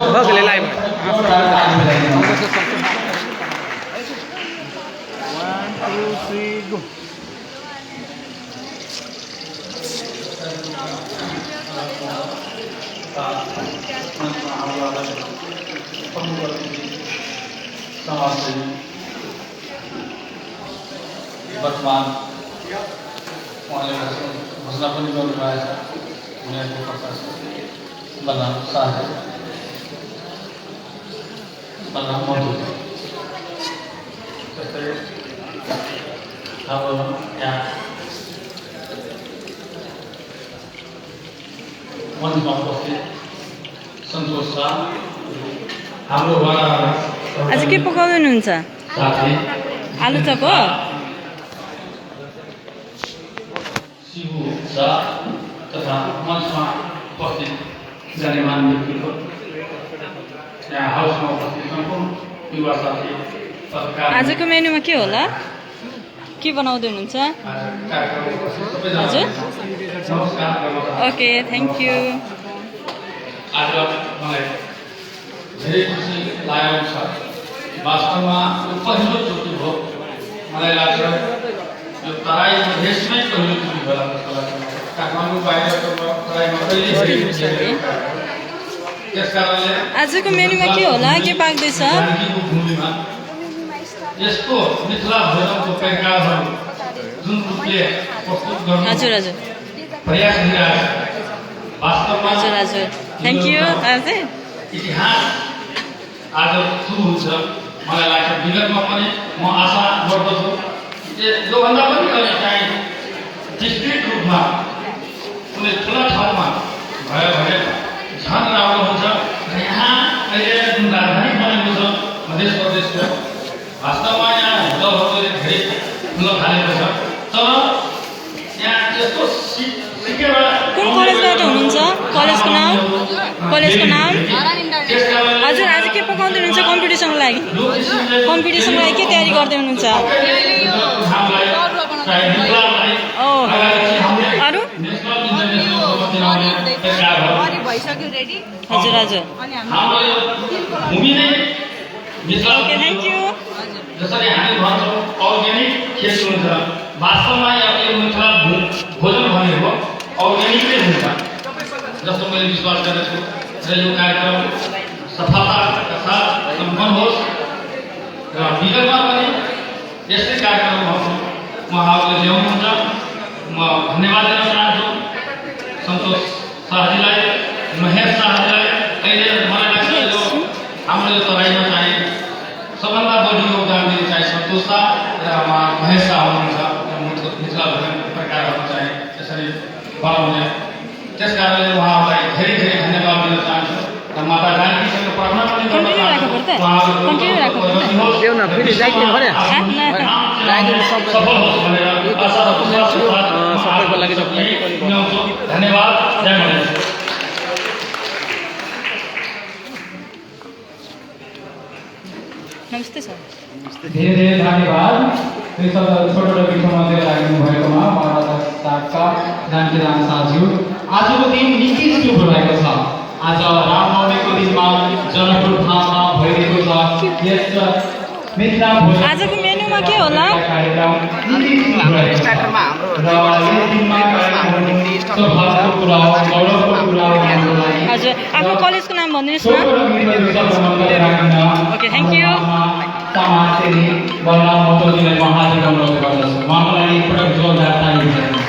भगले लाइभ 1 2 3 गो वर्तमान उहाँले घोषणा पनि गर्नुभएको छ उनीहरूको प्रकाश बलराम शाह बलराम मधु त्यस्तै हाम्रो यहाँ मञ्चमा उपस्थित सन्तोष शाह हाम्रो आज के पकाउँदै हुनुहुन्छ? साथी आलु चप हो? शिव शाह तथा मञ्चमा उपस्थित जानेमान व्यक्तिको यहाँ हाउसमा उपस्थित सम्पूर्ण युवा साथी पत्रकार आजको मेनुमा के होला? के बनाउँदै हुनुहुन्छ? हजुर ओके थ्याङ्क यू। आज मलाई धेरै खुसी लागेको छ। वास्तवमा यो पहिलोचोटि हो मलाई लाग्छ यो तराईमा देशमै पहिलोचोटि होला जस्तो लाग्छ। काठमाडौँ बाहिरको तराईमा कहिले त्यस कारणले आजको मेनुमा के होला? के पाक्दैछ? भूमिमा यसको मिथिला भोजनको प्रकारहरू जुन रूपले प्रस्तुत गर्नु हजुर हजुर प्रयास गरिरहेको छ वास्तवमा हजुर हजुर थ्याङ्क यू। इतिहास आज सुरु हुन्छ। मलाई लाग्छ विगतमा पनि म आशा गर्दछु योभन्दा पनि अहिले चाहिँ डिस्ट्रिक्ट रूपमा कुनै ठुला ठाउँमा भयो भने झन् राम्रो हुन्छ। यहाँ अहिले जुन राजधानी बनेको छ मध्य प्रदेशको वास्तवमा यहाँ दलहरूले धेरै ठुलो थालेको छ तर यहाँ त्यस्तो कुन कलेजबाट हुनुहुन्छ? कलेजको नाम? हजुर आज के पकाउँदै हुनुहुन्छ कम्पिटिसनको लागि? कम्पिटिसनको लागि के तयारी गर्दै हुनुहुन्छ? अरू हजुर हजुर ओके थ्याङ्क यू। जसरी हामी भन्छौँ अर्ग्यानिक खेती हुन्छ वास्तवमा यो मिथिला भोजन भनेको अर्ग्यानिकै हुन्छ जस्तो मैले विश्वास गरेको छु। र यो कार्यक्रम सफलताका साथ सम्पन्न होस् र विगतमा पनि यस्तै कार्यक्रमहरू उहाँहरूले ल्याउनुहुन्छ। म धन्यवाद दिन चाहन्छु सन्तोष शाहजीलाई, महेश शाहजीलाई। अहिले मलाई लाग्छ यो हाम्रो यो तराईमा चाहिँ सबभन्दा बढी योगदान दिने चाहिँ सन्तोष शाह र महेश शाह हुनुहुन्छ। मिथिला भोजन प्रकारहरू चाहिँ त्यसरी बनाउने त्यस कारणले उहाँहरूलाई धेरै धेरै धन्यवाद दिन चाहन्छु र माता जानकीसँग प्रार्थना पनि गर्न चाहन्छु सफल होस् भनेर आशा र विश्वासको साथ सबैको लागि धन्यवाद। जय महेश। नमस्ते सर। धेरै धेरै धन्यवाद। यो शब्दहरू छोटो टपिकमा मात्रै लाग्नु भएकोमा महाराजा साहबका जानकी राम शाहज्यू। आजको दिन निकै शुभ रहेको छ। आज रामनवमीको दिनमा जनकपुर धाममा भइरहेको छ यस मिथिला भोजन। आजको मेनुमा के होला? हजुर आफ्नो कलेजको नाम भनिदिनुहोस् न। Okay thank you. समाजसेवी बलराम मधुजीलाई म हार्दिक अनुरोध गर्दछु। उहाँको लागि एकपटक जोरदार ताली बजाउनुहोस्।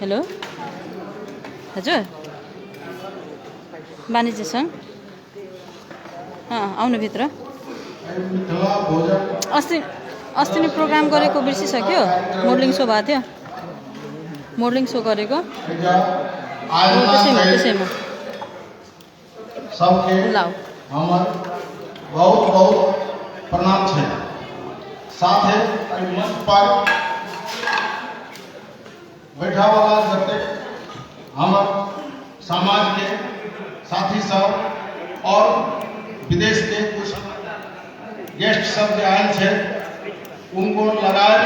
हेलो हजुर वाणिज्य सङ्घ आउनुभित्र। अस्ति नै प्रोग्राम गरेको बिर्सिसक्यो। मोडलिङ सो भएको थियो। मोडलिङ सो गरेको त्यसैमा सबके हमर बहुत बहुत प्रणाम है। साथ मंच पर बैठा वाला जते हमर समाज के साथी सब और विदेश के कुछ गेस्ट सब जो आए थे उनको लगाए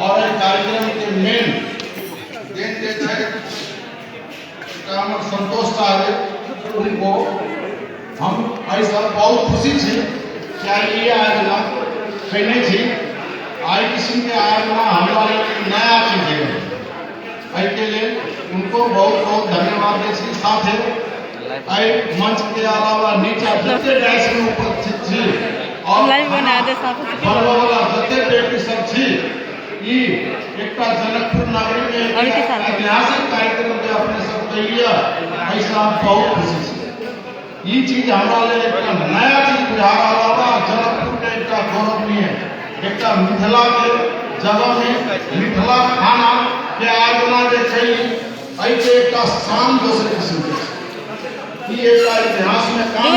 और कार्यक्रम के मेन दिन काम संतोष साहब उनको हम ऐसा बहुत खुशी थी क्या ये आयोजना कहने थी आई किसी के आयोजना हमारे नया चीज है आई के लिए उनको बहुत बहुत धन्यवाद देती साथ है आई मंच के अलावा नीचे जितने डैश में उपस्थित थी और वाला जितने व्यक्ति सब थी ये एक जनकपुर नगरी में ऐतिहासिक कार्यक्रम के अपने सब कहिए ऐसा बहुत खुशी थी ये चीज हमारे एक नया चीज बिहार अलावा जनकपुर के एक गौरवनीय एक मिथिला के जगह में मिथिला खाना के आयोजना जैसे ऐसे एक शान दूसरे किस्म के ये एक इतिहास में काम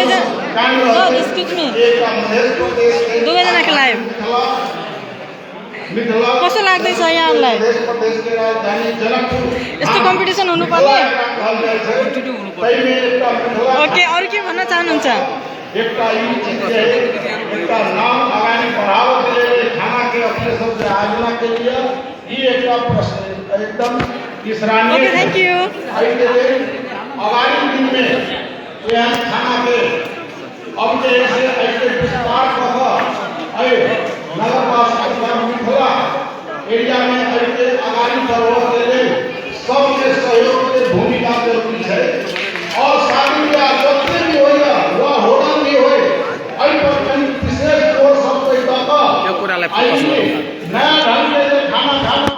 कस्तो लाग्दैछ यहाँलाई यस्तो कम्पिटिसन हुनुपर्ने ओके अरू के भन्न चाहनुहुन्छ ओके थैंक यू खाना के अब ऐसे विस्तार नगर पालिका मिथिला एरिया में ऐसे आगामी बढ़ावा के सबके सहयोग के भूमिका जरूरी है और शादी ब्याह जतने भी हो वह होटल भी हो विशेष तौर सब नया ढंग से खाना खाना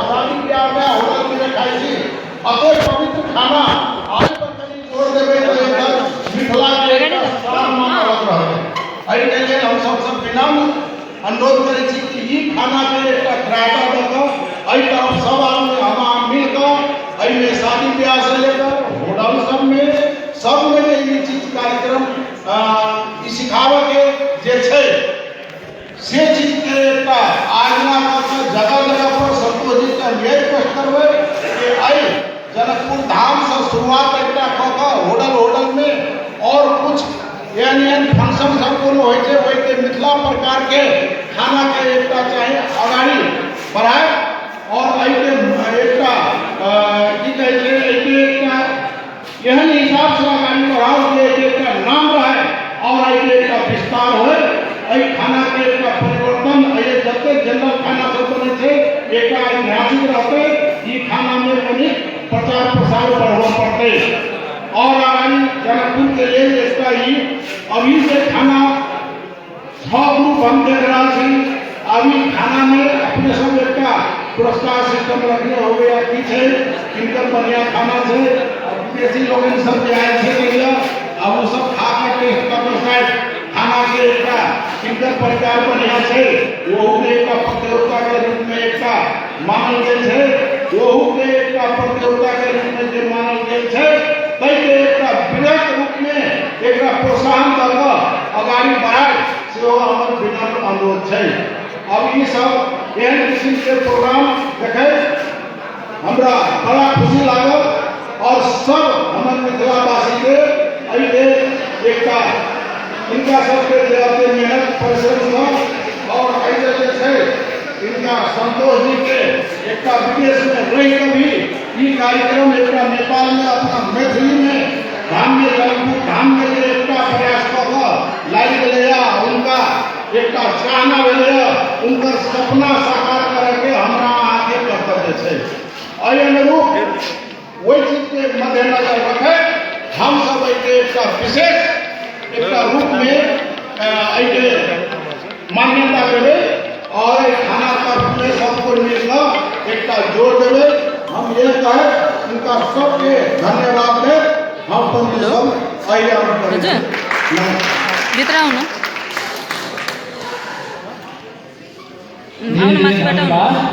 शादी ब्याह में होटल में खाई अगर पवित्र खाना आज पर कहीं जोड़ देवे तो मिथिला के हम सब विनम्र अनुरोध करे कि ये खाना के एक ग्राटा देकर सब आदमी हम मिलकर में शादी ब्याह से लेकर होटल सब में ये चीज कार्यक्रम सिखावे के से चीज के आयोजना जगह जगह पर सबको जी रिक्वेस्ट करवे कि आई जनकपुर धाम से शुरुआत एक होटल में और कुछ फंक्शन सब कोनो होते मिथिला प्रकार के खाना के एक चाहे अगाड़ी बढ़ाए और एहन हिसाब से अगाड़ी बढ़ाओ एक नाम रहे और विस्तार हो खाना के परिवर्तन जते जनरल खाना सब बने थे एक ऐतिहासिक रहते ये खाना में बनी प्रचार प्रसार बढ़वा पड़ते और आगामी जनकपुर के लिए इसका ही अभी से खाना 6 ग्रुप हम देख रहा थी अभी खाना में अपने सब एक पुरस्कार सिस्टम रखने हो गया पीछे इनका बढ़िया खाना से विदेशी लोग इन सब आए थे अब वो सब खा कर टेस्ट कर खाना के इनका प्रचार बढ़िया से वो एक प्रतियोगिता के रूप में एक मानल गए थे वो एक प्रतियोगिता के रूप में जो मानल गए थे विराट रूप में एक प्रोत्साहन देकर अगाड़ी बढ़ाए से हमारे विनम्र अनुरोध है अब ये सब एहन किस्म के प्रोग्राम देखे हमरा बड़ा खुशी लागल और सब हमारे मिथिलावासी के इनका सबके मेहनत परिश्रम और ऐसे इनका संतोष जी के विदेश में रह भी ये कार्यक्रम नेपाल में अपना मैथिली में धाम में जनकपुर धाम में प्रयास कर उनका चाहना उनका सपना साकार करके हमारा आगे कर्तव्य है अनुरूप वही चीज के मद्देनजर रखे हम सब विशेष रूप में मान्यता देवे और खाना तर्फ में सबको मिलकर एक जोड़ देवे हम ये कहे उनका सबके धन्यवाद दे हम सब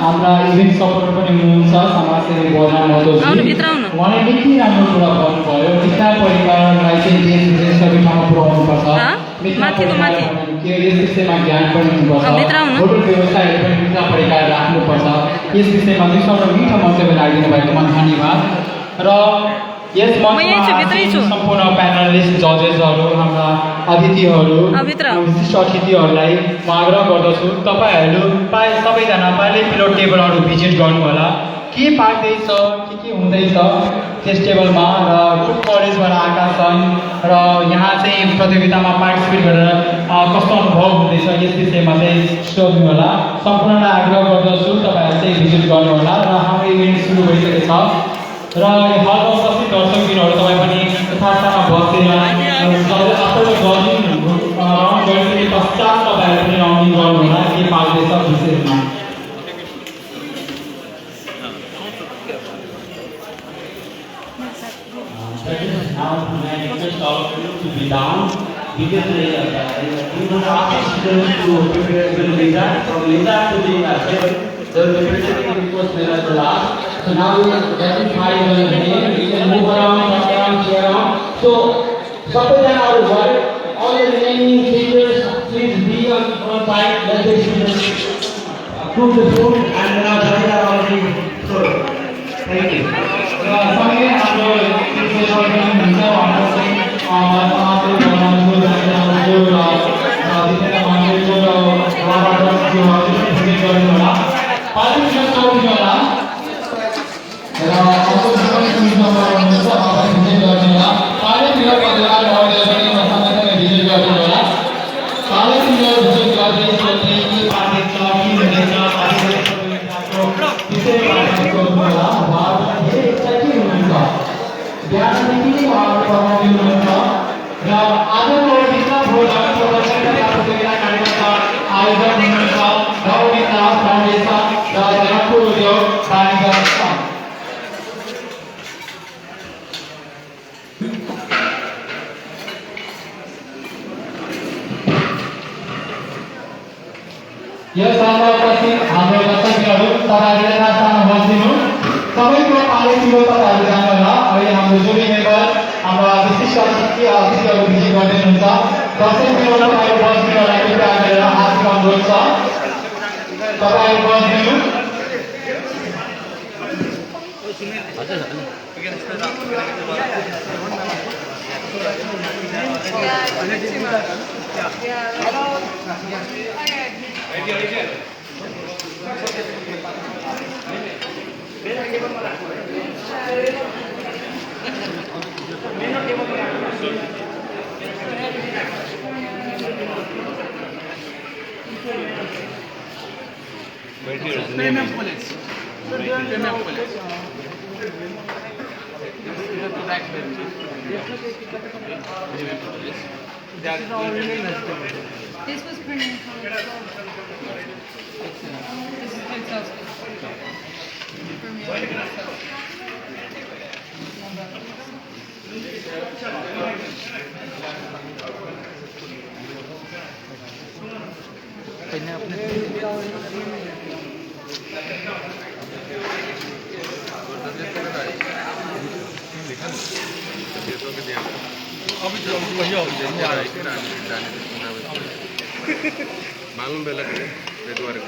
हाम्रा इभेन्ट सपोर्टर पनि हुनुहुन्छ समाजसेवी बजार महतोजी उहाँले निकै राम्रो कुरा भन्नुभयो मिथिला परिवारलाई चाहिँ देश विदेश सबै ठाउँमा पुर्याउनुपर्छ मिथिला परिवार के यस विषयमा ज्ञान पनि हुनुपर्छ होटल व्यवसायहरू पनि मिथिला परिकार राख्नुपर्छ यस विषयमा दुई शब्द मिठो मन्तव्य राखिदिनु भएकोमा धन्यवाद र यस मञ्चमा सम्पूर्ण प्यानलिस्ट जजेसहरू हाम्रा अतिथिहरू विशिष्ट अतिथिहरूलाई म आग्रह गर्दछु तपाईँहरू प्रायः सबैजना पाले पिलो टेबलहरू भिजिट गर्नु होला के पाक्दैछ के हुँदैछ त्यस टेबलमा र गुड कलेजबाट आएका छन् र यहाँ चाहिँ प्रतियोगितामा पार्टिसिपेट गरेर कस्तो अनुभव हुँदैछ यस विषयमा चाहिँ सोध्नु होला। सम्पूर्णलाई आग्रह गर्दछु तपाईँहरू चाहिँ भिजिट गर्नुहोला र हाम्रो इभेन्ट सुरु भइसकेको छ र हलमा उपस्थित दर्शकबिनहरू तपाईँ पनि यथार्थमा बसेर आफ्टर जजिङ राउन्ड गरिसके पश्चात तपाईँहरू पनि राउन्डिङ गर्नुहोला के पाल्दैछ विशेषमा। Now I request all of you to be down because we will ask students to prepare the leader from leader to the table. The preparation was made at the last. So now we identify the name. We can move around, turn around, cheer around. So suppose our work, all the remaining teachers, please be on side. Let the students approve the food and now they are already through. Thank you. सँगै हाम्रो विशेषज्ञ हुन्छ हाम्रो चाहिँ समाजको बनाउनु जान्छु र विभिन्न मन्दिरको र वातावरणहरू भिजिट गर्नु होला। पार्टिसिपेट गर्नु होला र अर्को पनि सुन्नमा हुनुहुन्छ तपाईँ भिजिट गर्नु होला। पार्टिसिपेट गर्दा अगाडि पनि सँगसँगै भिजिट गर्नु होला। पार्टिसिपेट भिजिट गर्दै सोध्दै के पार्टी छ के हुँदैछ पार्टिसिपेटको विषयमा गर्नु होला। ज्ञानदेखि उहाँहरू पढाउँदै हुनुहुन्छ र आजको विश्व भोजन प्रदर्शनका प्रतियोगिता कार्यक्रमका आयोजक हुनुहुन्छ गौमिता फाउन्डेसन र जनकपुर उद्योग वाणिज्य सङ्घ। यस सालमा उपस्थित हाम्रो दर्शकहरू तपाईँहरूले रास्तामा बसिदिनु सबैको पालो किलो तपाईँहरू जानु होला। अहिले हाम्रो जुरी मेम्बर हाम्रा विशिष्ट अतिथिहरू भिजिट गर्दै हुनुहुन्छ। दर्शक मेम्बर तपाईँहरू बस्नुलाई कृपया गरेर हातको अनुरोध छ तपाईँहरू बस्दिनु। Premium police. Premium police. This was premium college. This is good sauce. मालूम बेला द्वारा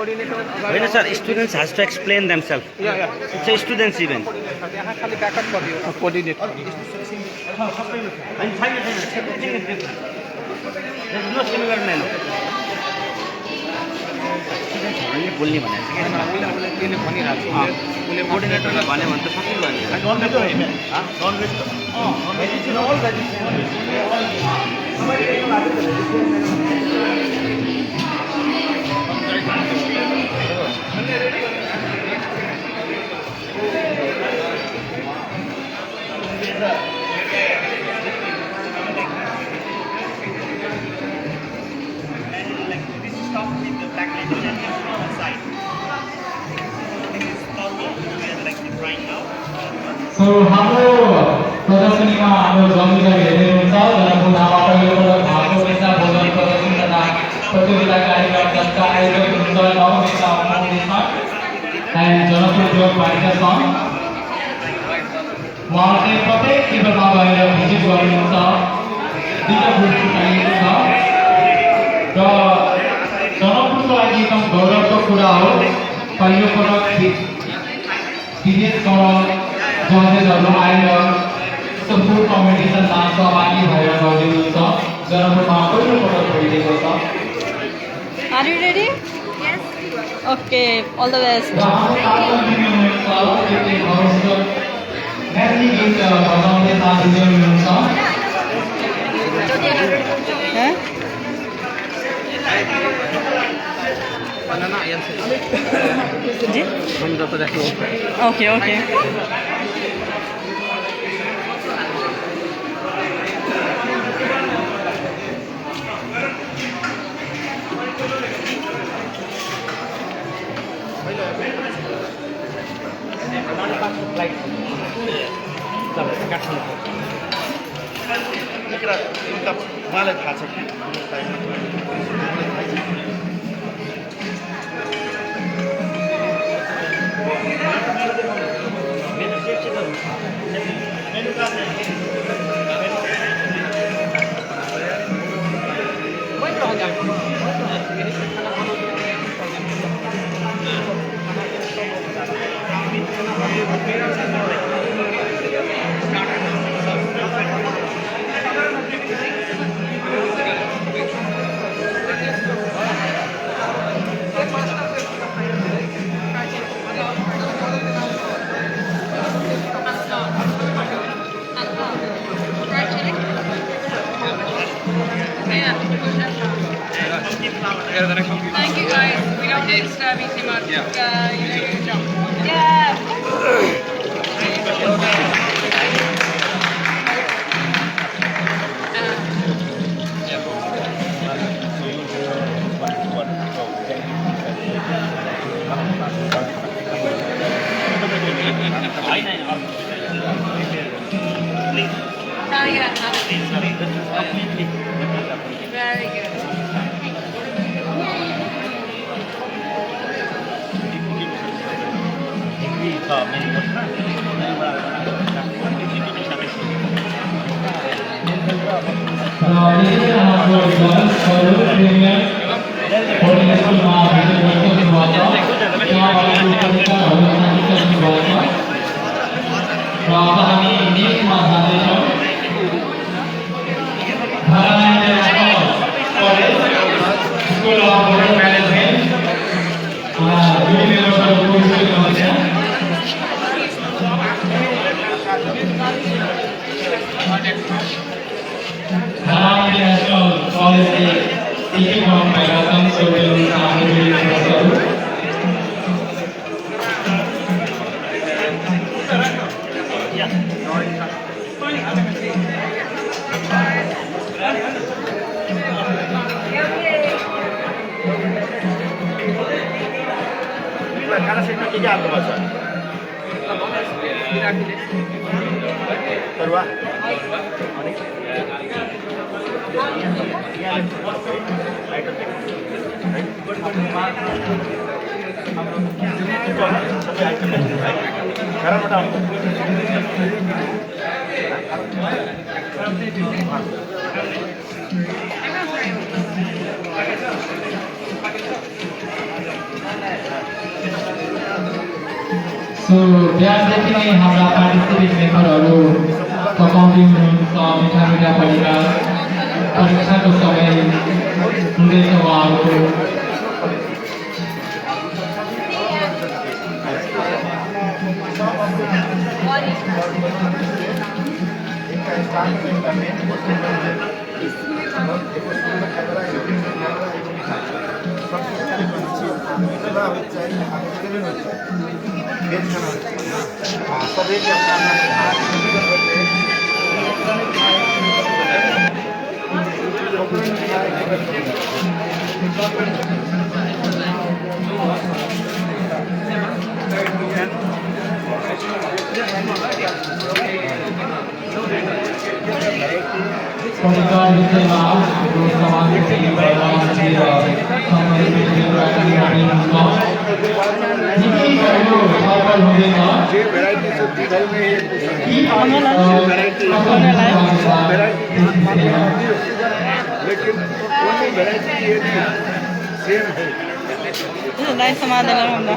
When sir, students has to explain themselves. Yeah. It's a students event. Coordinate. And find everything is different. There is no similar manner. बोल्ने भने कोअर्डिनेटरलाई भने भने त सकिँदैन So हाम्रो प्रदर्शनीमा हाम्रो जमिनलाई हेर्दै हुनुहुन्छ जनकपुर धाममा पहिलोपटक भागको पेसा भोजन प्रदर्शन तथा प्रतियोगिता कार्यक्रम जसका आयोजक हुनुहुन्छ नवमिता फाउन्डेसन एन्ड जनकपुर उद्योग वाणिज्य सङ्घ। उहाँ चाहिँ प्रत्येक टेबलमा गएर भिजिट गर्नुहुन्छ दुईटा ग्रुप चाहिएको छ र जनकपुरको लागि एकदम गौरवको कुरा हो पहिलो पटक विदेशबाट जजेसहरू आएर यस्तो फुड कम्पिटिसनमा सहभागी भएर गरिदिनुहुन्छ जनकपुरमा पहिलो पटक भइदिएको छ Are you ready? Yes. Okay, all the best. र हाम्रो साथमा हुनुहुन्छ नेसनल गीत बजाउने साथीहरू हुनुहुन्छ Huh? जी? Okay, okay. उहाँलाई थाहा छ कि Thank you guys. We don't need to disturb you too much. You know your job. Yeah. Now you're gonna have it. Very good. हाम्रो गर्ल्सहरू प्रिमियर बोर्डिङ स्कुलमा भिजिट गरिसक्नुभएको छ त्यहाँबाट पुरस्कारहरू जितिसक्नुभएको छ र अब हामी नेक्स्टमा जाँदैछौँ स्कुल अफ होटल म्यानेजमेन्ट दुई मेम्बरहरू पुरस्कृत गर्दैछ National Policy Teaching of Marathon Students and खाना सेटमा के हाल्नुपर्छ तरुवा So, बिहानदेखि नै हाम्रा पार्टिसिपेट मेम्बरहरू पकाउँदै हुनुहुन्छ मिठा मिठा परिकार परीक्षाको समय हुँदैछ उहाँहरूको परिकार हिस्सेमा हाम्रो समाजको प्रधानमन्त्री र सम्मानित व्यक्तिहरू हुनुहुन्छ। निकै राम्रो छलफल हुँदैछ। लेकिन only variety is same है। लाइन समाधान हमरा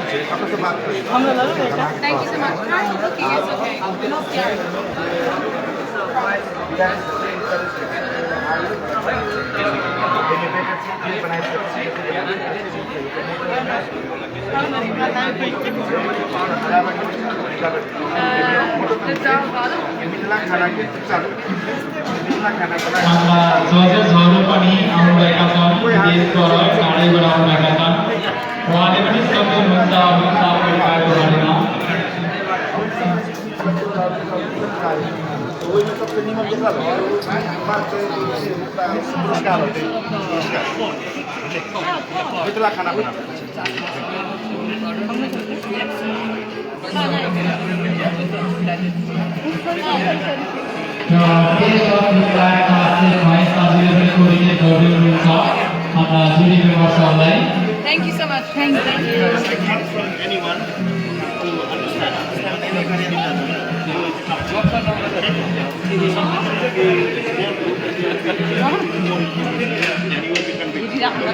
हमरा लगा बेटा। Thank you so much. Okay, it's okay. हाम्रा जजेसहरू पनि आउनुभएका छन्, विदेशबाट टाढैबाट आउनुभएका छन्। उहाँले पनि सोध्नुहुन्छ मिथिला परिकारको बारेमा। मिथिला खाना बना टेस्ट अफ मिथिलाका भाइ साथीहरूले कोर्डिनेट गरिदिनुहुन्छ हाम्रा जुरी मेम्बर्सहरूलाई। Thank you so much. Thank you.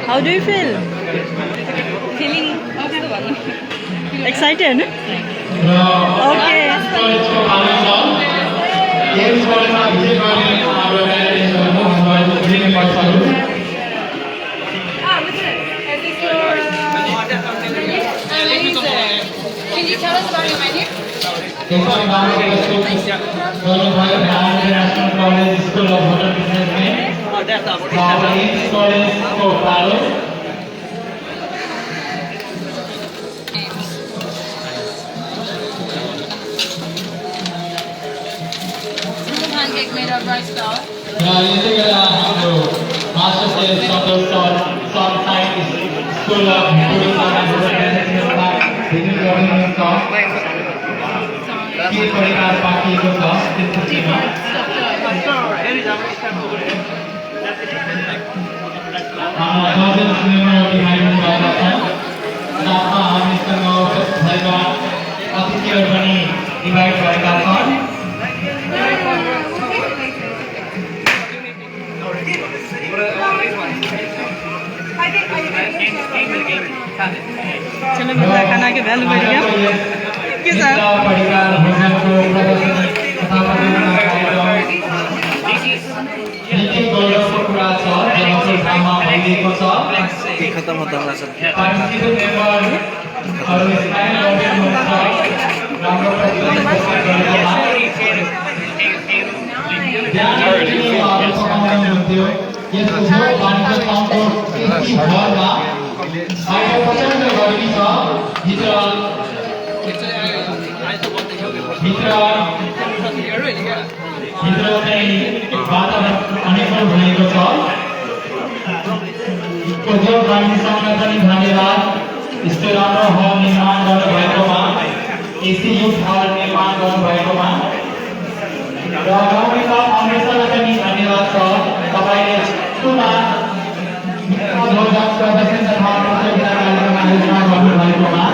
How do you feel? Feeling Excited? Raw Okay. कलेजको खाना छ। यस कलेजमा भिजिट गर्ने हाम्रो क्यान्डिडेट्सहरू हाम्रो जुरी मेम्बर्सहरू। Can you tell us about your menu? एकदम राम्रो प्रस्तुत गर्नुभयो international college school of hotel management कलेजको पालो। Pancake made of rice flour. र यसै बेला हाम्रो master chef Santosh sir science school of tourism and hotel म्यानेजमेन्टमा भिजिट गर्नुहुन्छ। के परिकार पाकिएको छ त्यसपछिमा हाम्रा जजेस मेम्बरहरू आइदिनुभएका छन्। साथमा हामीसँग भएका अतिथिहरू पनि इन्भाइट भएका छन्। चलो मिथिला खाना के भ्यालु बढी गयो के छ परिकार भोजनको प्रदर्शनी तथा प्रतियोगिता कार्यक्रम निकै गौरवको कुरा छ जनकपुर धाममा भइरहेको छ। खत्म होता होला सर। पार्टिसिपेट मेम्बरहरू स्माइल गरिदिनुहुन्छ राम्रो प्रतियोगिता गरेकोमा। ध्यान दिने उहाँहरू पकाउनुहुन्थ्यो। यसको छेउ वाणिज्य सङ्घको यति भरमा बाहिर प्रचण्ड गर्मी छ। भित्र चाहिँ वातावरण अनुकूल भएको छ। उद्योग वाणिज्य सङ्घलाई पनि धन्यवाद। यस्तो राम्रो हल निर्माण गर्नुभएकोमा, एसी युथ हल निर्माण गर्नुभएकोमा र गाउँले फाउन्डेसनलाई पनि धन्यवाद छ। तपाईँले स्कुलमा प्रदर्शन तथा प्रतियोगिता कार्यक्रम आयोजना गर्नुभएकोमा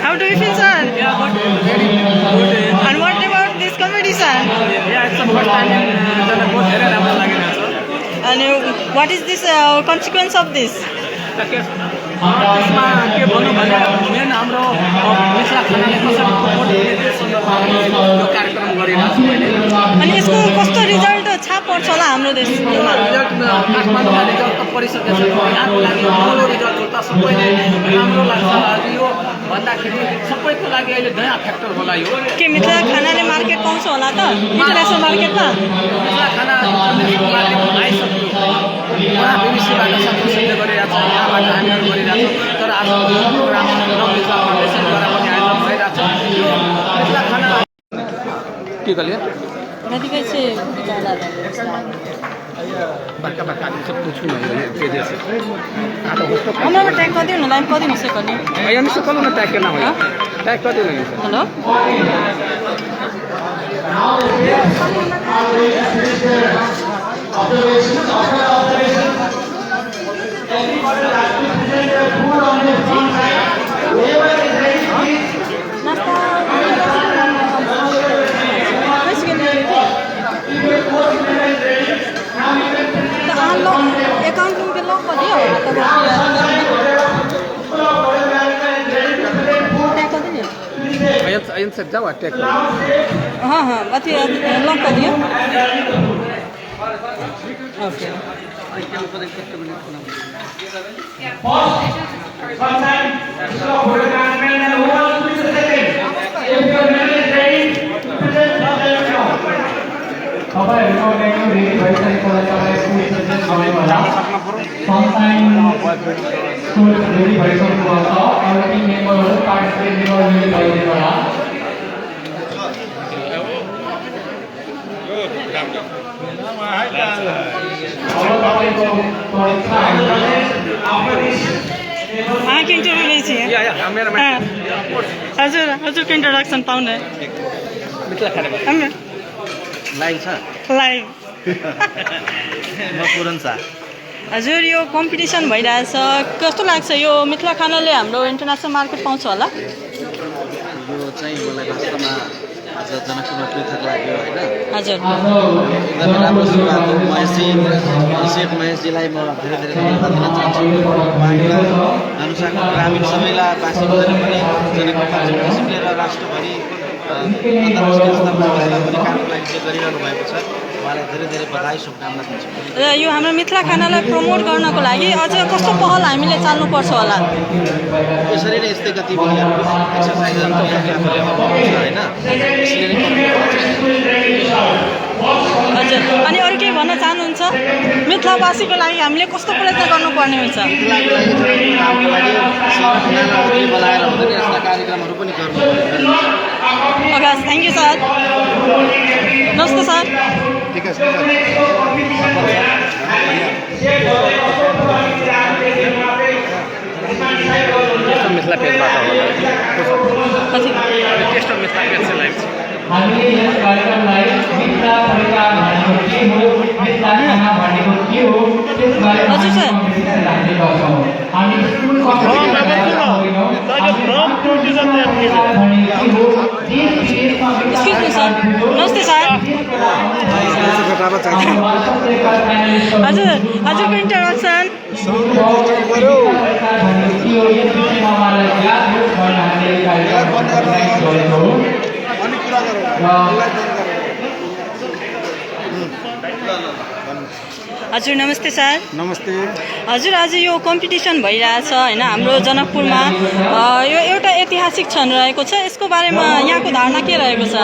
How do you feel, sir? And what about this competition? Yeah, it's the first time in janakpur धेरै राम्रो लागेको छ। And what is this consequence of this? यसमा के भन्नु भने मेन हाम्रो मिथिला खानाले कसरी सपोर्ट दिने त्यो सन्दर्भमा यो कार्यक्रम गरिरहेको छु मैले। अनि यसको कस्तो रिजल्ट छाप पर्छ होला हाम्रो देशमा? रिजल्ट काठमाडौँमा रिजल्ट त परिसकेको छ। यहाँको लागि राम्रो रिजल्ट हो त सबैले राम्रो लाग्छ। यो भन्दाखेरि सबैको लागि अहिले नयाँ फ्याक्टर होला यो। के मिथिला खानाले मार्केट पाउँछ होला त इन्टरनेसनल मार्केटमा? मिथिला खाना इन्टरनेसनल मार्केटमा आइसक्यो। उहाँ बिबिसीबाट सन्तोषले गरिरहेको छ, यहाँबाट हामीहरू गरिरहेको छौँ। तर आज प्रोग्राम मिथिला फाउन्डेसनद्वारा पनि आयोजन भइरहेको छ। यो मिथिला खाना के कलिया कतिकै चाहिँ बड़का बड़का आदमी से पूछू ना के जैसे आटा होस्तो हमरा ट्याग गरिदिनु न लाइभ गरिदिनु सक्ने यो नि सकलो न ट्याग गर्न होला ट्याग गरिदिनु नि हेलो अकाउंट रूम के लॉक कर दिया अयन से जाओ ट्याग हाँ हाँ अथी लॉक कर दिया ओके तपाईँहरूको मेन्यु रेडी भइसकेको होला तपाईँको सजेस्ट गर्नु होला सनसाइन सुट रेडी भइसक्नु छ अरू टिम मेम्बरहरू पार्टिसिपेट रेडी भइदिनु होला अब तपाईँको परीक्षा आँखा इन्टरभ्यू रहेछ या मेरोमा हजुर हजुरको इन्ट्रोडक्सन पाउने मिथला खाने हामी लाइन छ लाइभ म पुरन छ हजुर यो कम्पिटिसन भइरहेछ कस्तो लाग्छ यो मिथिला खानाले हाम्रो इन्टरनेसनल मार्केट पाउँछ होला यो चाहिँ मलाई वास्तवमा आज जनकपुरमा पृथक लाग्यो होइन हजुर एकदमै राम्रो सुरुवात हो महेशजी शेफ महेशजीलाई म धेरै धेरै धन्यवाद दिन चाहन्छु उहाँले अनुसारको ग्रामीण सबैलाई बासी बजाएर पनि जनकपुरमा जुन किसिमले र राष्ट्रभरि अन्तर्राष्ट्रिय स्तरमा महिला अधिकारको लागि चाहिँ गरिरहनु भएको छ उहाँलाई धेरै धेरै बधाई शुभकामना दिन्छु र यो हाम्रो मिथिला खानालाई प्रमोट गर्नको लागि अझ कस्तो पहल हामीले चाल्नुपर्छ होला यसरी नै यस्तै गतिविधिहरू एक्सर्साइजहरू होइन यसरी नै हजुर अनि अरू केही भन्न चाहनुहुन्छ मिथिलावासीको लागि हामीले कस्तो प्रयत्न गर्नुपर्ने हुन्छ बोलाएर हुँदैन यस्ता कार्यक्रमहरू पनि गर्नु ओके थ्याङ्क यू सर नमस्ते सर ठिक छ मिथिला पेजबाट टेस्ट अफ मिथिला पेज चाहिँ लाइभ छ हामीले यस कार्यक्रमलाई मिथिला परिकार भनेको के हो मिथिला खाना भनेको के हो त्यसबारे हजुर सर हामीले गर्छौँ हामी स्कुल एक्सक्युज मी सर नमस्ते सर हजुर हजुरको इन्ट्रोडक्सन हजुर नमस्ते सर नमस्ते हजुर आज यो कम्पिटिसन भइरहेछ होइन हाम्रो जनकपुरमा यो एउटा ऐतिहासिक क्षण रहेको छ यसको बारेमा यहाँको धारणा के रहेको छ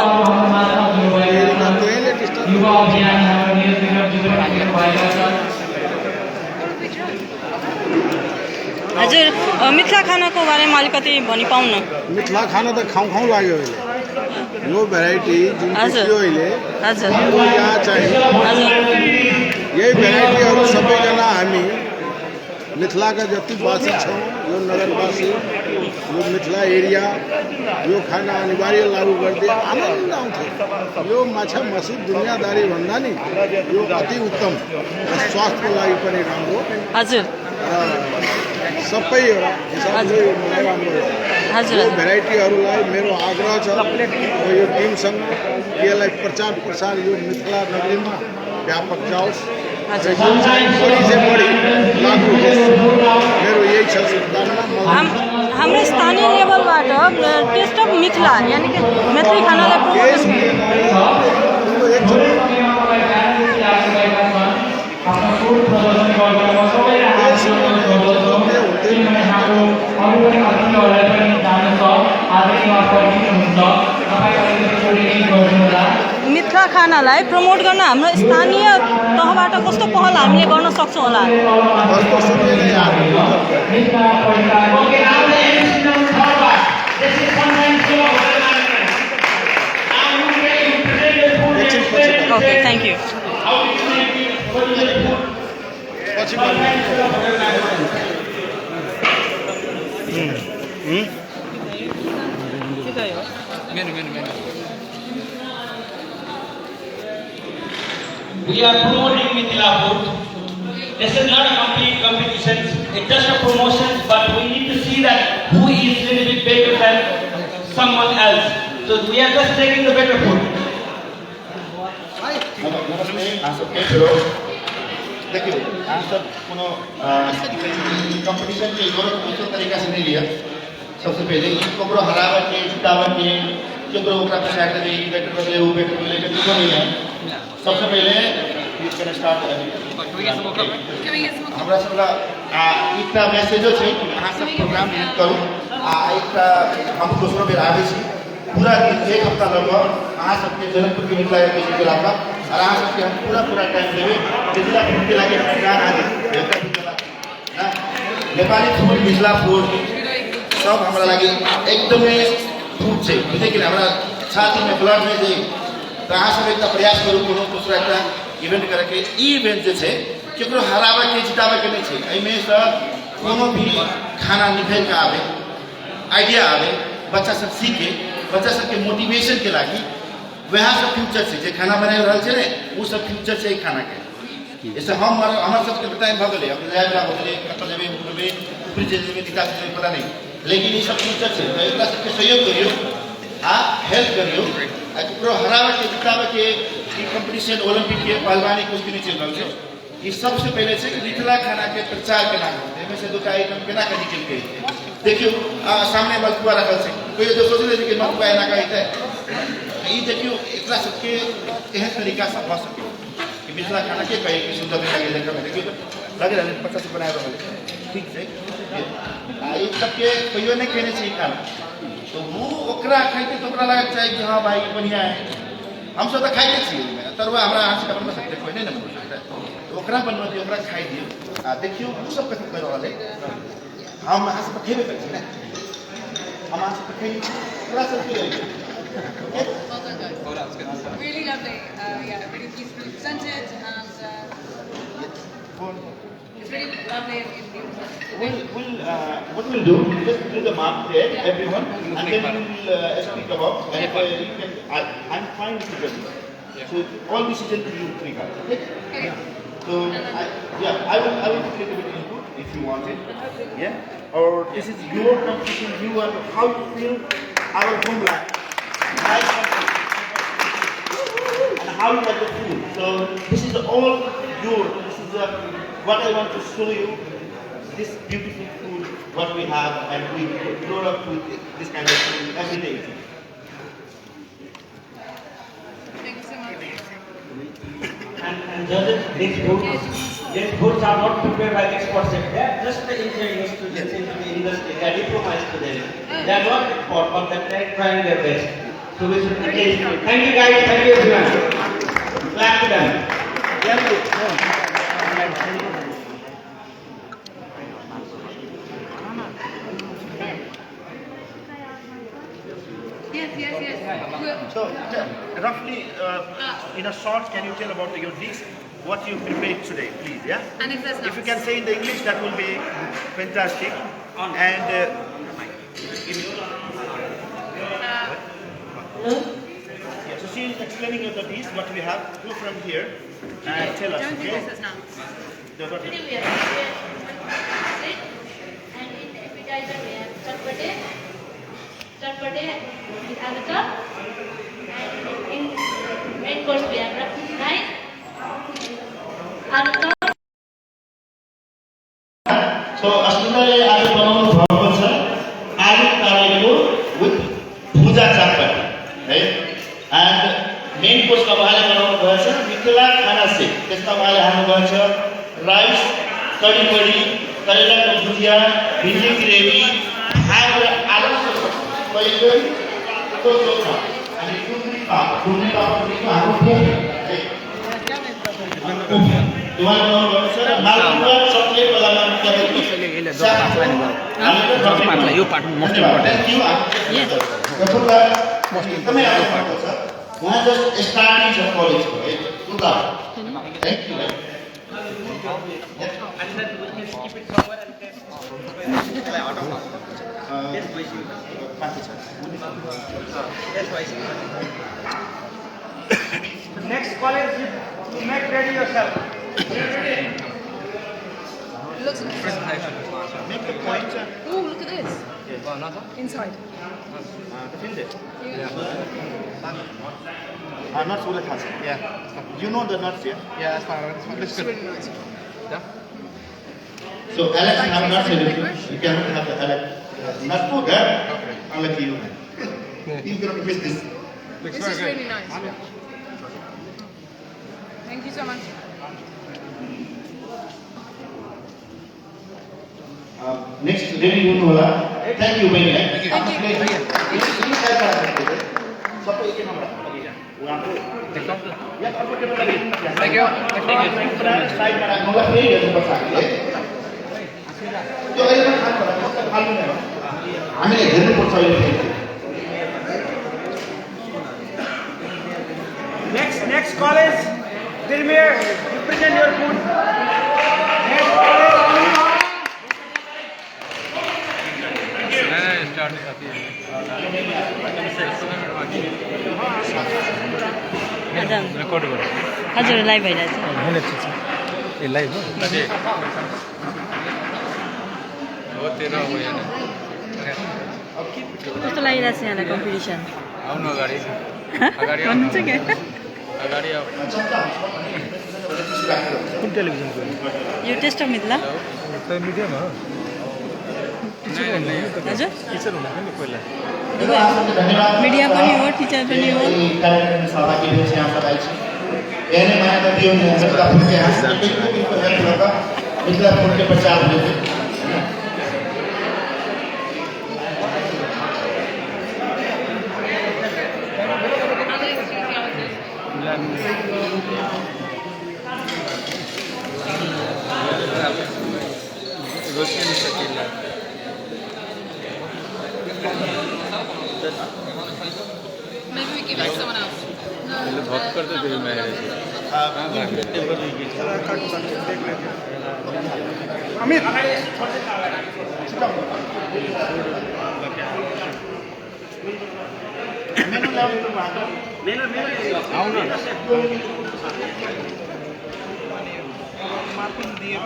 हजुर मिथिला खानाको बारेमा अलिकति भनि पाउन मिथिला खाना त खाउँ खाउँ लाग्यो अहिले यो भेराइटी जुन हजुर हजुर यहाँ चाहिँ हजुर यही भेराइटीहरू सबैजना हामी मिथिलाका जति वासी छौँ यो नगरवासी यो मिथिला एरिया यो खाना अनिवार्य लागू गर्दै आनन्द आउँथ्यो यो माछा मसी दुनियाँदारी भन्दा नि यो अति उत्तम स्वास्थ्यको लागि पनि राम्रो हजुर सबै हिसाबले मलाई राम्रो हजुर यो भेराइटीहरूलाई मेरो आग्रह छ यो टिमसँग यसलाई प्रचार प्रसार यो मिथिला नगरीमा व्यापक जाओस् बढी से बढी लागू होस् मेरो यही छ शुभकामना हाम्रो स्थानीय लेभलबाट टेस्ट अफ मिथिला यानि कि मैथिली खानालाई प्रमोट मिथिला खानालाई प्रमोट गर्न हाम्रो स्थानीय तहबाट कस्तो पहल हामीले गर्न सक्छौँ होला ओके थ्याङ्क यू पछि गर्नु We are promoting Mithila food. This is not a complete competition. It's just a promotion, but we need to see that who is a little bit better than someone else. So we are just taking the better food. देखियो हम सब कोनो competition के गौरव दूसरे तरीका से नहीं लिया सबसे पहले इनको हरावा के जितावा के केकरो ओकरा पछाड़ देबे ई बेटर बदले वो बेटर बदले के कुछ नहीं है सबसे पहले इस करना स्टार्ट हमरा सबला इतना मैसेजो छै कि अहाँ सब प्रोग्राम हेड करू एकटा हम दोसरो बेर आबै छी पूरा एक हफ्ता लगभग अहाँ सबके जनकपुर के मिथिला के जिला का और अहाँ सबके हम पूरा टाइम देबे मिथिला के लागि हम जान आदि ना नेपाली फूड मिथिला फूड सब हमरा लागि एकदमै फूड छै बुझे कि हमरा छाती में ब्लड में जे तो अहाँ सब एकटा प्रयास करू कोनो दूसरा एकटा इवेंट करे के ई इवेंट जे छै केकरो हराबे के जिताबे के नहीं छै एमे से कोनो भी खाना निकल के आवे आइडिया आवे बच्चा सब सीखे बच्चा सबके मोटिवेशन के लागि वह सब फ्यूचर से जे खाना बनाए रहल छै ने वो सब फ्यूचर से खाना के जैसे हमर सबके टाइम भ गेलै अब जायला हो गेलै कत जेबे उठबे ऊपर जेबे निकाल से पता नहीं लेकिन ये सब फ्यूचर से एकरा सबके सहयोग करियो हेल्प करियो केकरो हरावे के जितावे के ई कंपटीशन ओलंपिक के पहलवानी कुछ भी नहीं चल रहल छै ये सबसे पहले से मिथिला खाना के प्रचार केना एमे से दुटा आइटम केना के निकल के देखियो सामने मलपुआ रखल छै कोई जो सोचले कि मलपुआ एना का है ई देखियो एकरा सबके एहन तरीका से भ सके कि मिथिला खाना के कहे कि सुंदर लगे देखा में देखियो तो लगे रहले 50 से बनाए रहल ठीक छै ई सबके कोइयो नहीं कहने छै खाना तो वो ओकरा खाइते तो ओकरा लगे चाहिए कि हां भाई बढ़िया है हम सब तो खाइते छी तरुआ हमरा हाथ से बना सकते कोई नहीं ना बना सकता तो ओकरा बनवा दियो ओकरा खाइ दियो देखियो वो सब कथि कर रहल है हम हाथ से खेबे करछी ना हम हाथ से खेबे ओकरा सब के Really lovely, really beautifully presented, and it's really lovely and beautiful. What we'll do, just do the mark there, everyone, and then we'll speak about, and you can, I'm fine with it. So all decisions you three guys, okay? So I will take a bit of input if you want it, yeah? Or this is your competition, you are, how you feel our homeland, nice country, and how you like the food. So this is all your, this is what I want to show you, this beautiful food, what we have, and we grow up with this kind of food every day. Thank you so much. And judges, these foods are not prepared by expert chef. They are just the engineers to the industry. They are diplomized to them. They are not expert, but they are trying their best. So we should taste it. Thank you guys. Thank you everyone. Clap to them. Yes. So roughly, in a short, can you tell about your dish, what you prepared today, please, yeah? And if there's If you can say in the English, that will be fantastic. And so she is explaining you the dish, what we have. Go from here and tell us, don't do okay? this as now. No, not Today here. we have sit, and in the appetizer we have chatpate at the top, and in main course we have rice at the top. So अस्मिताले आज बनाउनु भएको छ आलु तराईको with भुजा चाटपटी है and main course का उहाँले बनाउनु भएको छ मिथिला खाना से त्यसमा उहाँले हाल्नु भएको छ राइस कडी करेलाको भुजिया भिन्डी ग्रेभी और आलु बैगन को चोखा अनि कुन्द्री पापड भनेको हाम्रो फुड है उहाँले बनाउनु भएको छ मालपुवा चकलेट वाला यो पार्ट मोस्ट इम्पोर्टेन्ट उहाँ जस्ट स्टार्टिङ छ कलेजको है thank you just keep it somewhere and test. The next college, you make ready yourself. It looks interesting. Make the point. Oh, look at this. Inside. Nuts will have. Yeah. You know the nuts, yeah? Yeah, that's fine. It's really nice. So Alex have nuts in it. You cannot have the Alex. Nut for that. Unlike you. You cannot miss this. This is really nice. Thank you so much. Next, ready you know Thank you very much. Thank you. सबको एक number वहाँ पे या comfortable लगे Thank you. Side में रखूँगा फिर ये तो बचा के जो ये मैं खान पड़ा तो खान नहीं है हमें घर में पहुँचा ये Next college, Dilmir, you present your food. Next college. हजुर लाइभ भइरहेछ ए लाइभ हो तेरो हो यहाँ कस्तो लागिरहेछ यहाँलाई कम्पिटिसन आउनु अगाडि अगाडि भन्नुहुन्छ क्या अगाडि आऊ कुन टेलिभिजनको यो टेस्ट अफ मिथिला त मिडियम हो हजुर टिचर हुनु नि पहिला मिडिया पनि हो टिचर पनि हो कार्यक्रम सहभागी हुनुहुन्छ यहाँ सब आइछ एने माया त दियो नि मिथिला फुड के हात में को हेल्प लगा मिथिला फुड के प्रचार हुए थे Maybe we give it to someone else. बहुत करते थे मैं अमित मेनू लाओ तो वहां मेनू आऊ न Marking दिए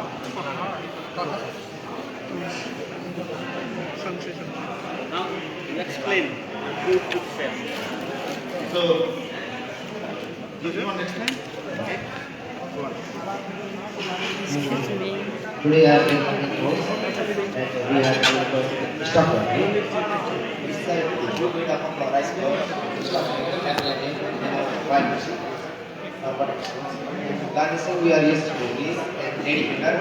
Now, explain. Who took first? So, do you want to explain? Okay. Go on. Today I have been on the course and we have been stopper. This is the group made up of rice flour, stopper, and white. Garnishing we are used to this and ready finger,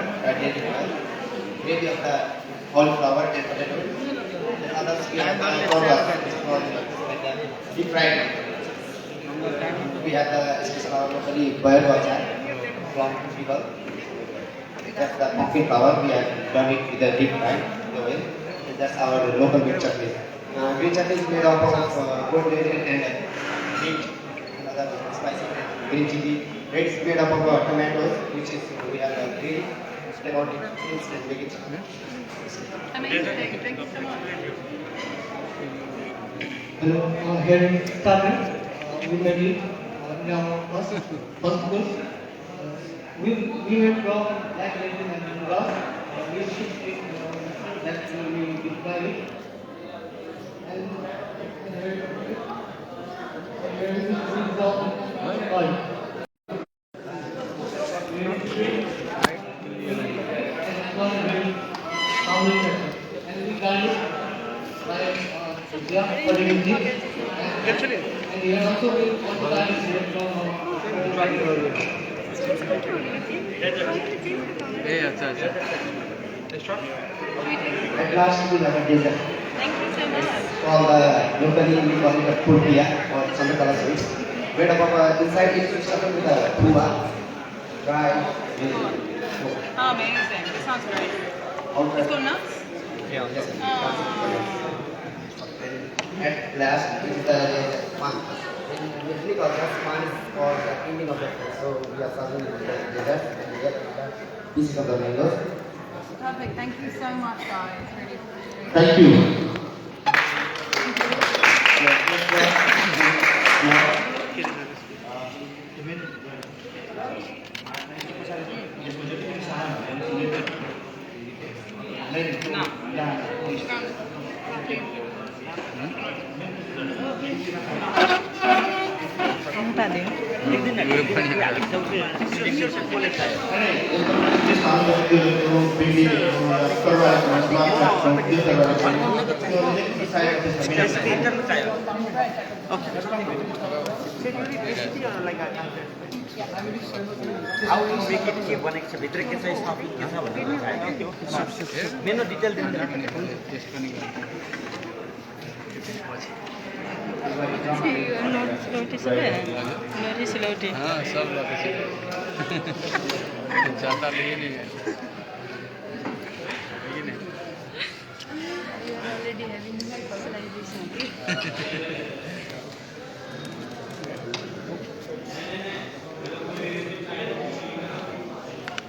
gravy of the cauliflower and potato. And others we have the corn, deep fried. We have the special locally boiled water from people. That's the pumpkin flour. We have done it with the deep fry in the oil. And that's our local green chutney. Green chutney is made up of goat leather and meat and other spicy green chili. Red is made up of tomatoes, which is we have green, lemon, and make it. Amazing. Thank you so much. Hello, here in Thailand, we made it. Now, first course. We went from black legend and glass. We shipped it that we deploy it. And here is the oil. And we garnish by and we also will also garnish it from ए अच्छा अच्छा At last we have a dessert. Thank you so much. Called locally we call it a purkia or chandakala sweets. Made up of inside it is stuffed with a tuba, dry. Oh, amazing. This sounds great. It's got nuts? Yes. Oh. At last it is the pan. Usually because pan is for the ending of the food, so we are serving the dessert and we get the pieces of the mangoes. Lovely. Thank you so much, guys. Really appreciate it. Thank you. How to make it के बनेको छ भित्र के चाहिँ topic के छ भनेर चाहिएको थियो मेन डिटेल दिनु लौटी हाँ सब लौटी ज़्यादा लिए नहीं है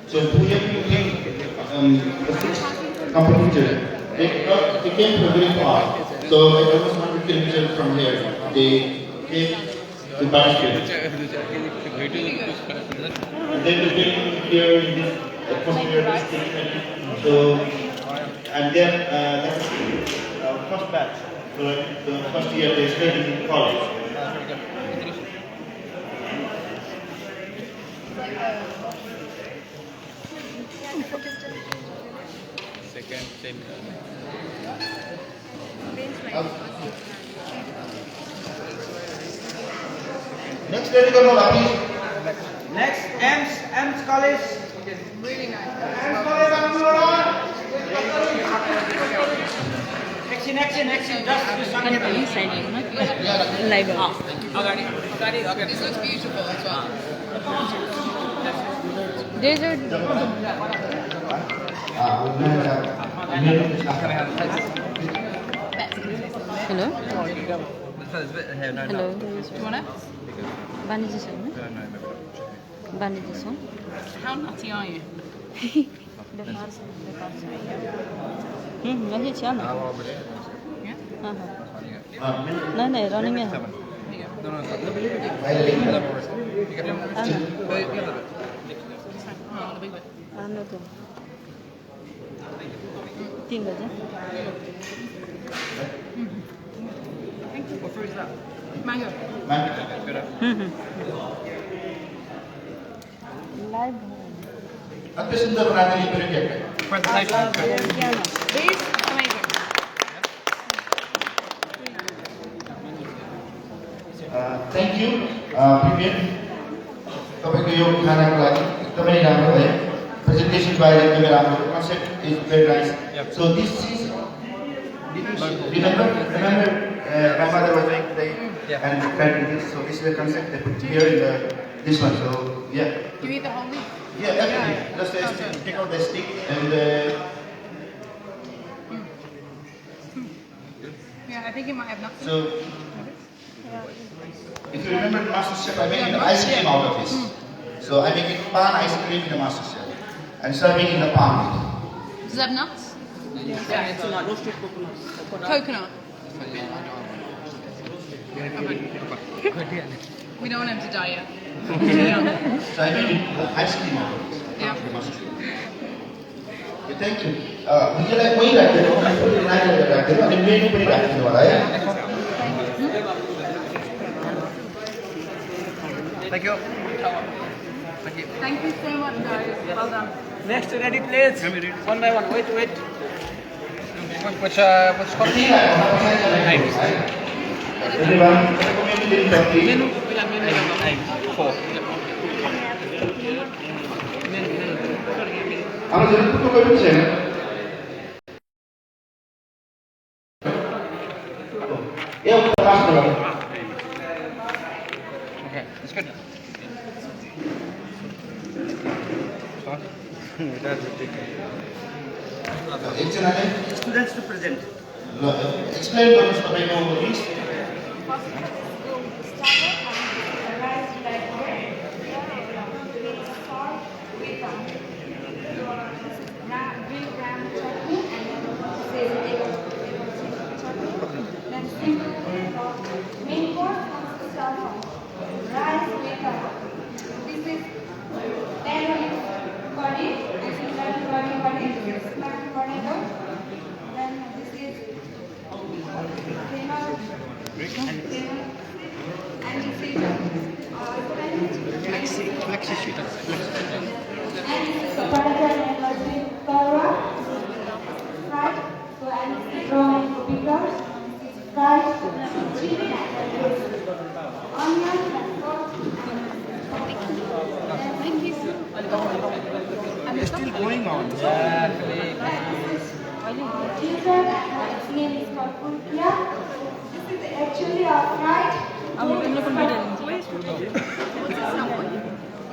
So we have to think the six competitors. They came from very far. So like almost 100 kilometers from here. They came to Bashkir. And then they came here in this atmosphere, this thing. So and then that's first batch. So the first year they studied in college. Second chain. Next, ready to go, please. Next एम्स college Really nice. एकछिन just संकेत live This looks beautiful as well. Dessert hello hello वाणिज्य छ वाणिज्य छ How nutty are you? वही छ ना Yeah? हाँ हाँ नहीं रनिंग में है Oh, the big bit. आनो तो 3 बजे What fruit is that? Mango. Live अति सुंदर बनाने की तरीके हैं। These? Amazing. Thank you, Premier. तपाईँको यो खानाको लागि एकदमै राम्रो है। Presentation by एकदमै राम्रो. Concept is very nice. So this is remember my mother was doing today and preparing this. So this is the concept they put here in this one. So yeah. You eat the whole leaf? Yeah, definitely. Just take out the stick and Yeah, I think it might have nuts. so. If you remember the Master Chef, I made an ice cream out of this. So I make it pan ice cream in the Master Chef and serving in the pan. Does it have nuts? Yeah, it's not roasted Coconut. We don't want him to die yet. So I made ice cream out of this. Yeah. The Master Chef. Okay, thank you. मुझे लगा वही रखते हो, मैं तो deny रखते हो, अभी मेनू पे रखने वाला है. Thank you. Thank you so much, guys. Well done. Next ready please one by one wait Which coffee? Everyone, recommend the coffee. Ano jadi tutup kopi sih? Ya, pas dong. Okay, it's good. Students to present Explain terus apa yang mau this. name is called Pulkia. This is actually a fried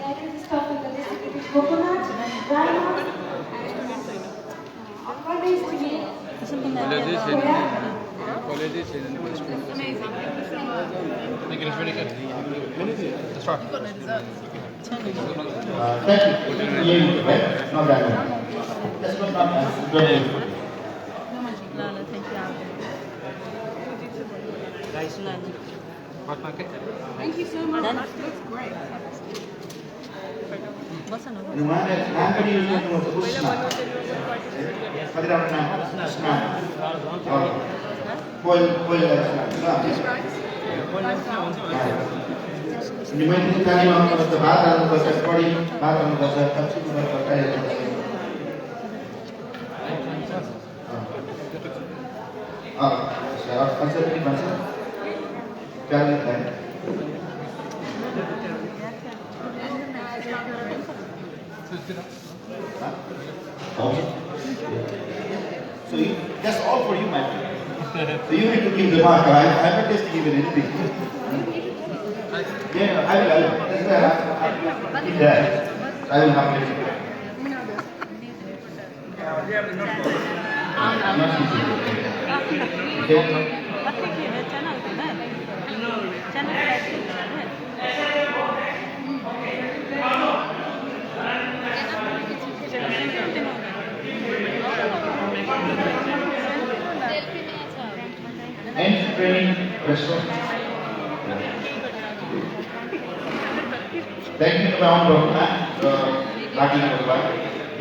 that is stuffed with the desiccated coconut, dry nuts, and according to me, Thank you, it's very good. Let's try. Thank you. Right? Not that one. That's not that. Very good. Hot market. Thank you so much. That looks great. अनि उहाँले नाम पनि use गर्नुहुन्छ उस्ना कति राम्रो नाम उस्ना coil coil अनि मैले नेपालीमा आउनुपर्छ भात हाल्नुपर्छ कडी भात हाल्नुपर्छ सब्जी तरकारी अझ पनि भन्छ गार्लिक है So that's all for you, my friend. So you need to give the mark. I'm not tasting even anything. Yeah, I will. That's why I eat that. I will have it. And training restaurant. Thank you round of party program.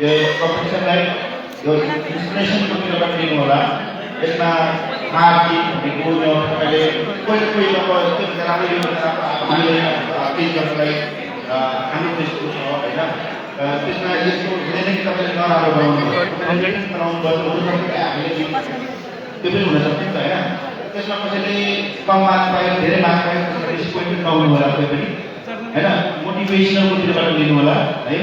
ये competition like जो inspiration को भी लोग train होला इसमें हार की बिल्कुल जो पहले कोई लोग इसके कराने के लिए हमें आती है like हमें इसको है ना इसमें इसको लेने की तरफ से ना आ रहा है competition round बस वो सब हमें त्यो पनि हुन सक्छ हैन त्यसमा कसैले कम मार्क्स पायो धेरै मार्क्स पायो त्यसमा डिसपोइन्टेड नहुनु होला कोही पनि हैन मोटिभेसनल कुराबाट लिनु होला है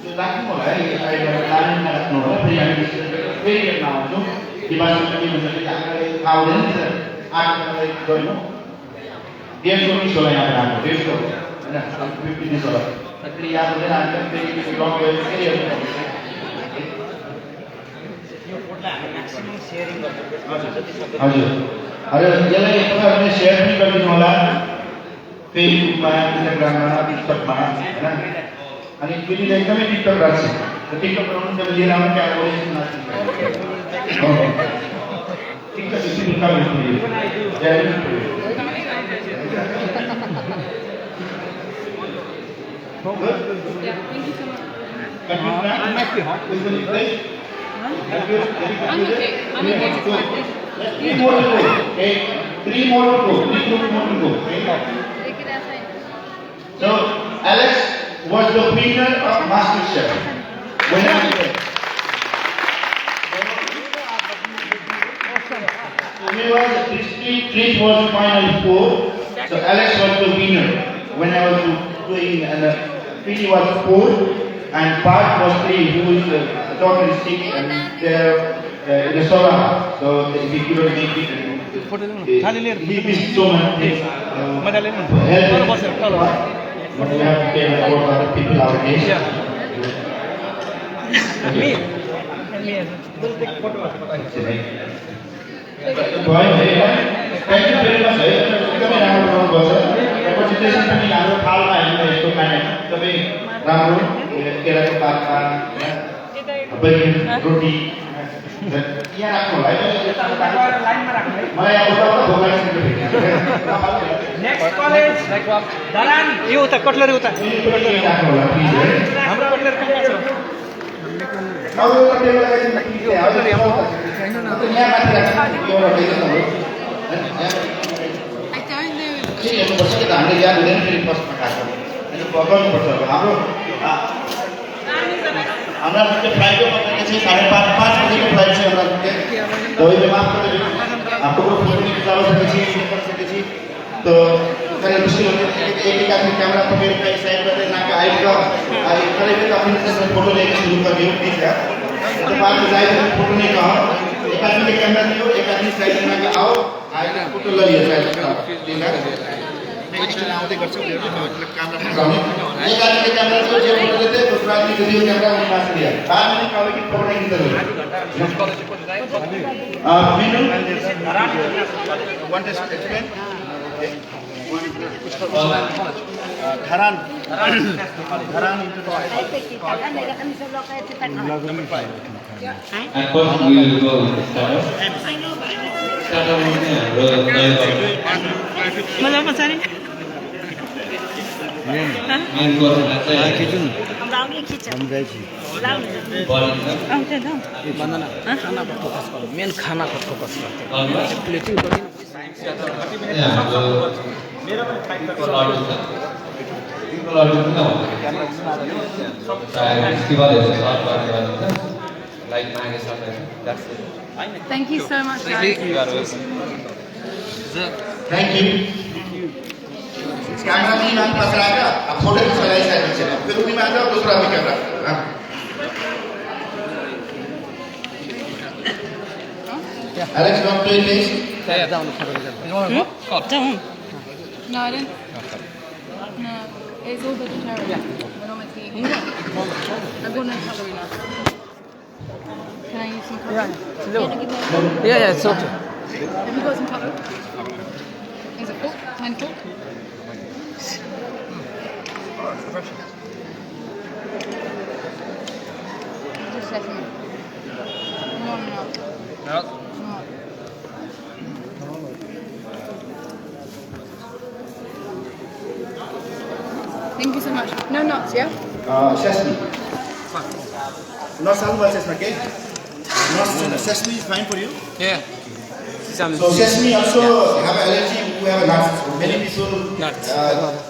त्यो राख्नु होला है आइडिया प्लानिङमा राख्नु होला फेरि हामी फेरिमा आउँछौँ डिमान्ड पनि हुन्छ कि हामीले थाहा हुँदैन नि सर आठलाई गर्नु 150 मिस होला यहाँ राख्नु 150 हैन 50 मिस होला त्यसले याद हुँदैन हामीले फेरि लङ गएर फेरि हेर्नु हजुर हजुर यसलाई तपाईँहरूले सेयर पनि गरिदिनु होला फेसबुकमा इन्स्टाग्राममा टिकटकमा हैन अनि फेरि एकदमै टिकटक राख्छ टिकटक बनाउनु जब लिएर आउनु क्या ओरिजिन नाच्छ टिकटक इसी का मिलती है Three more to go. Okay. 3 more to go. 3 more to go. Okay. So Alex was the winner of MasterChef. Winner. So he was 3 was final 4. So Alex was the winner when I was doing, and 3 was 4, and Part was 3, who is daughter is 6, and they're in the solar. So if he couldn't make it, he missed so many things. But we have to care about other people nowadays. Okay. Thank you very much. एकदमै राम्रो गर्नुभएको छ presentation पनि हाम्रो थालमा हेर्नु यस्तो खाने सबै राम्रो केराको पातमा बैगन रोटी यहाँ राख्नु होला है लाइनमा राख्नु है मलाई यहाँ उता भोक लागिसक्यो नेक्स्ट कलेज दरान यो उता कटलरी उता कटलरी राख्नु होला प्लिज है हाम्रो कटलरी कहाँ छ अरु एउटा टेबल लगाइदिनु प्लिज कटलरी यहाँ माथि राख्नु एउटा भेज न हो के हेर्नुपर्छ कि त हामीले याद हुँदैन फेरि फर्स्टमा खाएको अनि गर्नुपर्छ अब हाम्रो हाम्रा फ्लाइटको पत्रिका चाहिँ 5:30 बजेको फ्लाइट छ हमरा तपाईँले माफ गरिदिनु हाम्रो प्रोग्राम चालू सकेपछि तो कहीं मुश्किल होती है कि एक आदमी कैमरा पकड़ के साइड पर ना का हाइट का करे भी तो अपनी से फोटो लेके शुरू कर दियो ठीक है तो बाद में जाए तो फोटो नहीं कहा एक आदमी के कैमरा दियो एक आदमी साइड में ना आओ आए फोटो ले लियो साइड का ठीक है नेक्स्ट आते कर सकते हो कैमरा एक आदमी के कैमरा को जो फोटो लेते दूसरा आदमी के दियो कैमरा उन्हें पास दिया बाद में कहा कि फोटो नहीं खींचते Meenu want to explain Dharan into the And first we will go with the starter. Starter means मजा पछाडि main course मेन खाना पर फोकस करते हैं plating Thank you so much, guys. Thank you. Camera नहीं मान पास रहेगा अब फोटो की सलाई साइड में चला फिर उन्हीं में आ जाओ दूसरा भी कैमरा हाँ Alex want to please जाउँ No, I didn't. No, it's all vegetarian. We're not meant to eat meat. I'm going to cutlery now. Can I use some cutlery? yeah it's okay Have you got some cutlery? Is it fork? Tiny fork? Just let me. No. No. Thank you so much. No nuts, yeah? sesame not salmon sesame okay not sesame is fine for you yeah so sesame also have allergy who have nuts many people Nuts.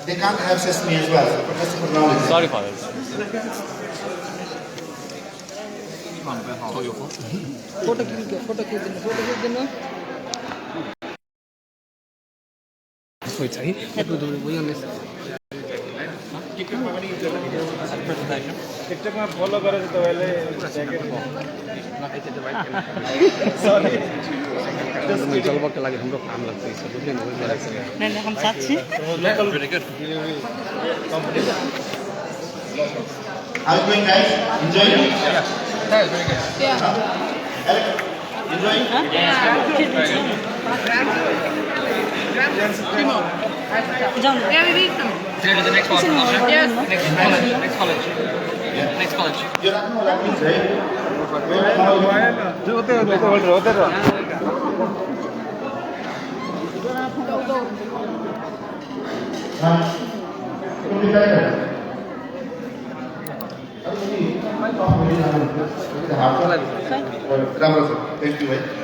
They can't have sesame as well so just for knowledge Sorry for this. Photo खिच्दिनु खोइ चाहिँ TikTok में follow करे तो पहले jacket चलबको लागि हाम्रो काम लाग्छ सबैले नहीं हम साथ छे how you doing guys enjoying Yeah. enjoying Two more. जाउँ Yeah, we beat them. Clear to the next one. Yes. Next college. Next college. you're not know that means right Thank you.